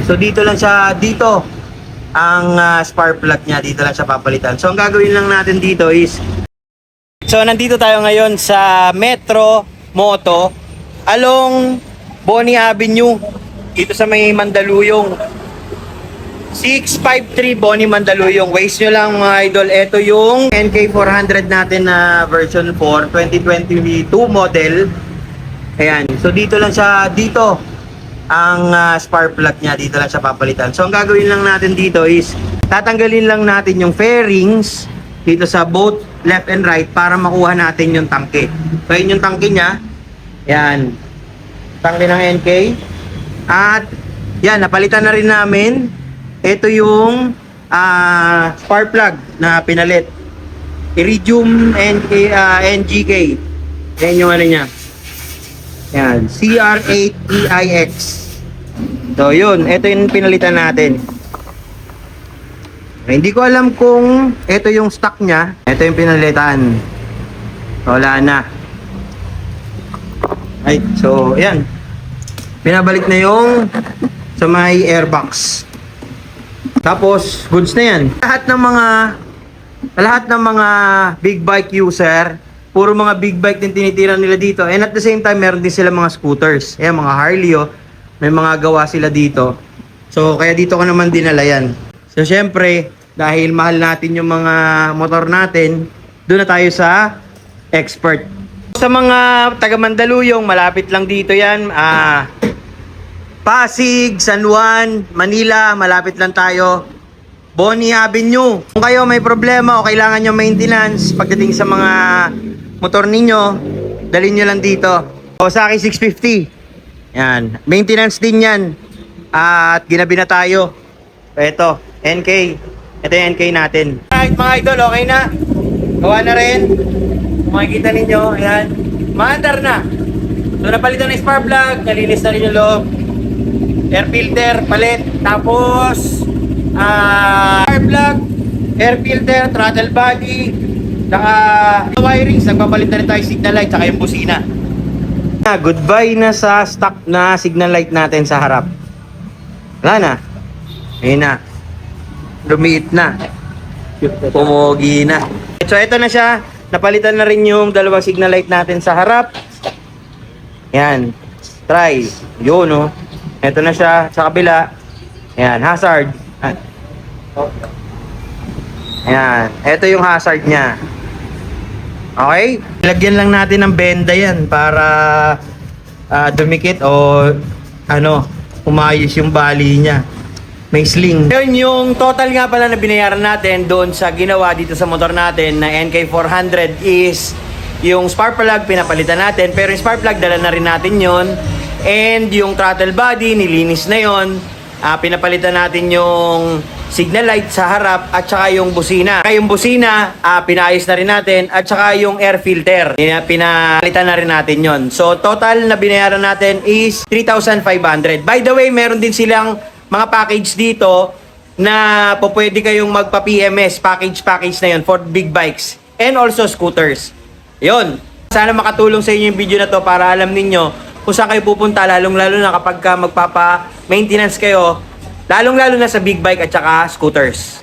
So dito lang siya, dito ang spark plug niya, dito lang siya papalitan. So ang gagawin lang natin dito is, so nandito tayo ngayon sa Metro Moto along Boni Avenue dito sa may Mandaluyong. 653 Boni Mandaluyong. Waste nyo lang mga idol. Ito yung NK400 natin na version 4 2022 model. Ayan. So dito lang siya, dito ang spark plug niya, dito lang siya papalitan. So ang gagawin lang natin dito is tatanggalin lang natin yung fairings dito sa both left and right para makuha natin yung tangke. So yun yung tangke niya. Yan. Tangke ng NK. At yan, napalitan na rin namin. Ito yung spark plug na pinalit. Iridium NGK. Yan yung ano niya. Yan, CR8EIX. So yun, ito yung pinalitan natin. Hindi ko alam kung ito yung stock niya. Ito yung pinalitan. Wala na. Right, so yan. Pinabalik na yung sa may airbox. Tapos goods na yan. Lahat ng mga big bike user, puro mga big bike din tinitira nila dito. And at the same time, meron din sila mga scooters. Ayan, mga Harley, oh. May mga gawa sila dito. So, kaya dito ko naman dinala yan. So, syempre, dahil mahal natin yung mga motor natin, doon na tayo sa expert. Sa mga taga Mandaluyong, malapit lang dito yan. Pasig, San Juan, Manila, malapit lang tayo. Boni Avenue. Kung kayo may problema o kailangan nyo maintenance pagdating sa mga motor ninyo, dalhin nyo lang dito. Kawasaki 650. Yan. Maintenance din yan. At ginabi na tayo. Ito, NK. Ito yung NK natin. Alright mga idol, okay na. Gawa na rin. Kung makikita ninyo, ayan. Maandar na. So napalitan na yung spark plug, nalinis na rin yung loob. Air filter, palit. Tapos, spark plug, air filter, throttle body, saka wirings, nagpapalit na rin tayo signal light, saka yung busina. Goodbye na sa stock na signal light natin sa harap. Wala na. Ayun na. Lumiit na. Pumugi na. So ito na siya. Napalitan na rin yung dalawang signal light natin sa harap. Yan. Try. Yun, oh. Ito na siya sa kabila. Yan. Hazard. Yan. Ito yung hazard niya. Okay? Lagyan lang natin ng benda yan para dumikit o umayos yung bali niya. May sling. Yun yung total nga pala na binayaran natin doon sa ginawa dito sa motor natin na NK400 is yung spark plug pinapalitan natin. Pero yung spark plug dala na rin natin yon. And yung throttle body nilinis na yon. Pinapalitan natin yung signal light sa harap at saka yung busina. Kaya yung busina, pinaayos na rin natin at saka yung air filter. Pinalitan na rin natin yon. So total na binayaran natin is 3,500. By the way, meron din silang mga package dito na pwede kayong magpa-PMS, package na yon for big bikes and also scooters. Yon. Sana makatulong sa inyo yung video na to para alam ninyo kung saan kayo pupunta, lalong-lalo na kapag magpapa-maintenance kayo, lalong-lalo na sa big bike at saka scooters.